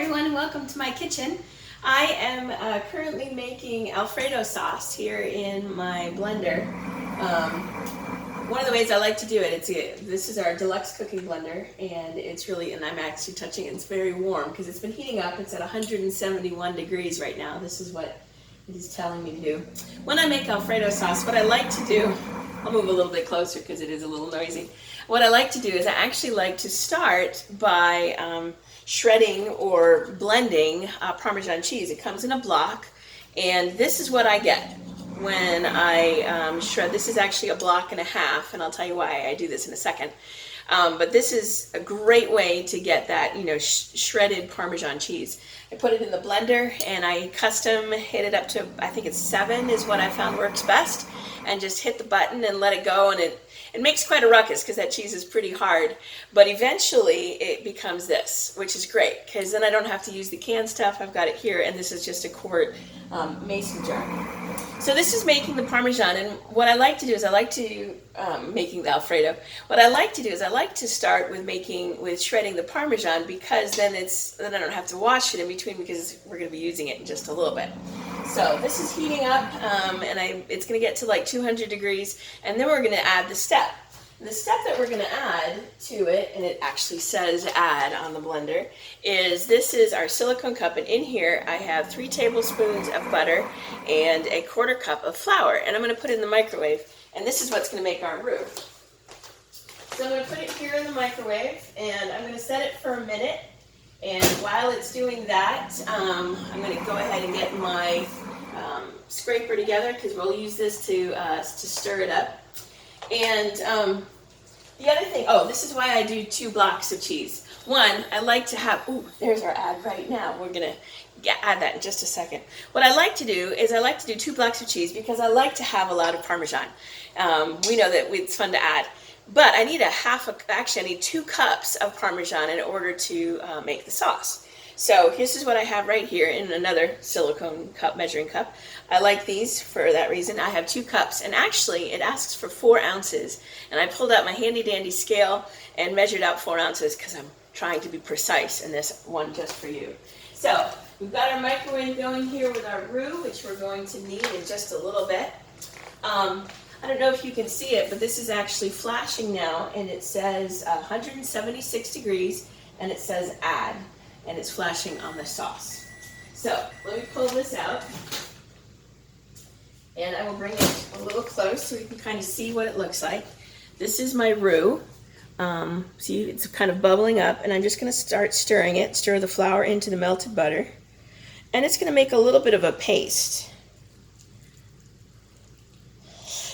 everyone, and welcome to my kitchen. I am currently making Alfredo sauce here in my blender. One of the ways I like to do it, this is our deluxe cooking blender, and it's really, and I'm actually touching it, it's very warm because it's been heating up. It's at 171 degrees right now. This is what it is telling me to do. When I make Alfredo sauce, what I like to do, I'll move a little bit closer because it is a little noisy. What I like to do is I actually like to start by shredding or blending Parmesan cheese. It comes in a block, and this is what I get when I shred. This is actually a block and a half, and I'll tell you why I do this in a second. But this is a great way to get that, shredded Parmesan cheese. I put it in the blender and I custom hit it up to, I think it's 7 is what I found works best, and just hit the button and let it go, and it makes quite a ruckus because that cheese is pretty hard, but eventually it becomes this, which is great because then I don't have to use the canned stuff. I've got it here, and this is just a quart mason jar. So this is making the Parmesan, and what I like to do is making the Alfredo. What I like to do is I like to start with shredding the Parmesan, because then I don't have to wash it in between, because we're going to be using it in just a little bit. So this is heating up, and it's going to get to like 200 degrees, and then we're going to add the step. The step that we're going to add to it, and it actually says add on the blender, this is our silicone cup, and in here I have 3 tablespoons of butter and a 1/4 cup of flour, and I'm going to put it in the microwave, and this is what's going to make our roux. So I'm going to put it here in the microwave, and I'm going to set it for a minute, and while it's doing that, I'm going to go ahead and get my scraper together, because we'll use this to stir it up. And the other thing, this is why I do 2 blocks of cheese. One, I like to have, there's our ad right now. We're going to add that in just a second. What I like to do is I like to do 2 blocks of cheese because I like to have a lot of Parmesan. We know that it's fun to add. But I need I need 2 cups of Parmesan in order to make the sauce. So this is what I have right here in another silicone cup, measuring cup. I like these for that reason. I have 2 cups, and actually it asks for 4 ounces. And I pulled out my handy dandy scale and measured out 4 ounces because I'm trying to be precise in this one just for you. So we've got our microwave going here with our roux, which we're going to need in just a little bit. I don't know if you can see it, but this is actually flashing now, and it says 176 degrees, and it says add, and it's flashing on the sauce. So let me pull this out, and I will bring it a little close so you can kind of see what it looks like. This is my roux. See, it's kind of bubbling up, and I'm just going to start stirring it, stir the flour into the melted butter, and it's going to make a little bit of a paste.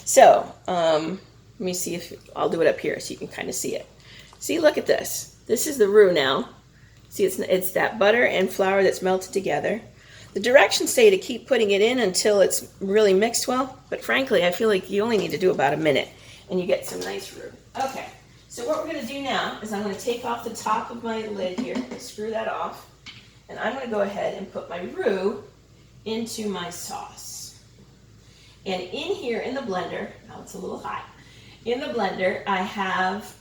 So, let me see if I'll do it up here so you can kind of see it. See, look at this. This is the roux now. See, it's that butter and flour that's melted together. The directions say to keep putting it in until it's really mixed well, but frankly, I feel like you only need to do about a minute, and you get some nice roux. Okay, so what we're going to do now is I'm going to take off the top of my lid here, screw that off, and I'm going to go ahead and put my roux into my sauce. And in here in the blender, now it's a little hot, in the blender I have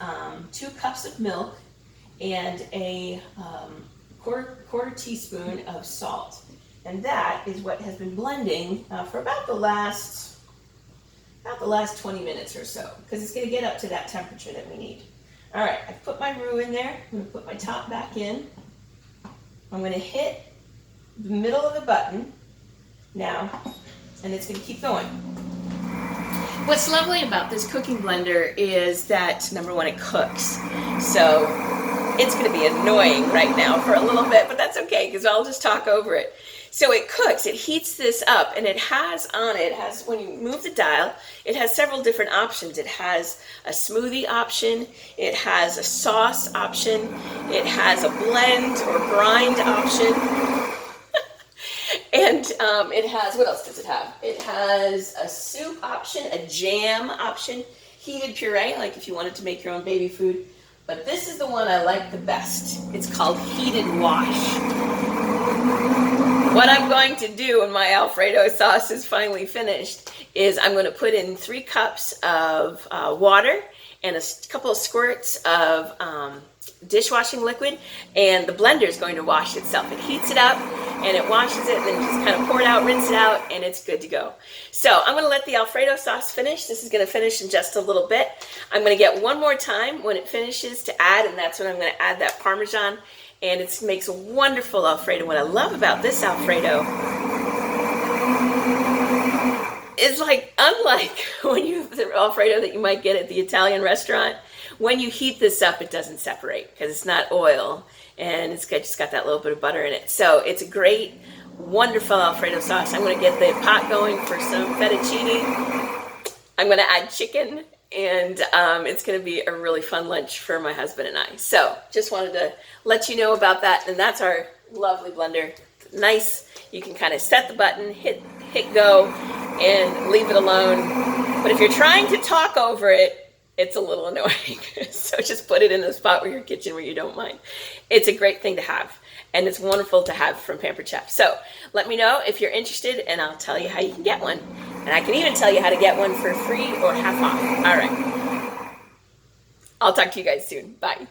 2 cups of milk and a quarter teaspoon of salt. And that is what has been blending for about the last 20 minutes or so, because it's going to get up to that temperature that we need. All right, I've put my roux in there. I'm going to put my top back in. I'm going to hit the middle of the button now, and it's going to keep going. What's lovely about this cooking blender is that, number one, it cooks. So it's going to be annoying right now for a little bit, but that's okay because I'll just talk over it. So it cooks, it heats this up, and it has, when you move the dial, it has several different options. It has a smoothie option, it has a sauce option, it has a blend or grind option. And it has, what else does it have? It has a soup option, a jam option, heated puree, like if you wanted to make your own baby food. But this is the one I like the best. It's called heated wash. What I'm going to do when my Alfredo sauce is finally finished is I'm going to put in 3 cups of water and a couple of squirts of dishwashing liquid, and the blender is going to wash itself. It heats it up and it washes it, and then you just kind of pour it out, rinse it out, and it's good to go. So I'm going to let the Alfredo sauce finish. This is going to finish in just a little bit. I'm going to get one more time when it finishes to add, and that's when I'm going to add that Parmesan, and it makes a wonderful Alfredo. What I love about this Alfredo is, like, unlike when you the Alfredo that you might get at the Italian restaurant, when you heat this up, it doesn't separate because it's not oil, and it's just got that little bit of butter in it. So it's a great, wonderful Alfredo sauce. I'm going to get the pot going for some fettuccine. I'm going to add chicken, and it's going to be a really fun lunch for my husband and I. So just wanted to let you know about that, and that's our lovely blender. Nice. You can kind of set the button, hit go, and leave it alone. But if you're trying to talk over it, it's a little annoying. So just put it in a spot where your kitchen where you don't mind. It's a great thing to have, and it's wonderful to have from Pampered Chef. So let me know if you're interested, and I'll tell you how you can get one. And I can even tell you how to get one for free or half off. All right. I'll talk to you guys soon. Bye.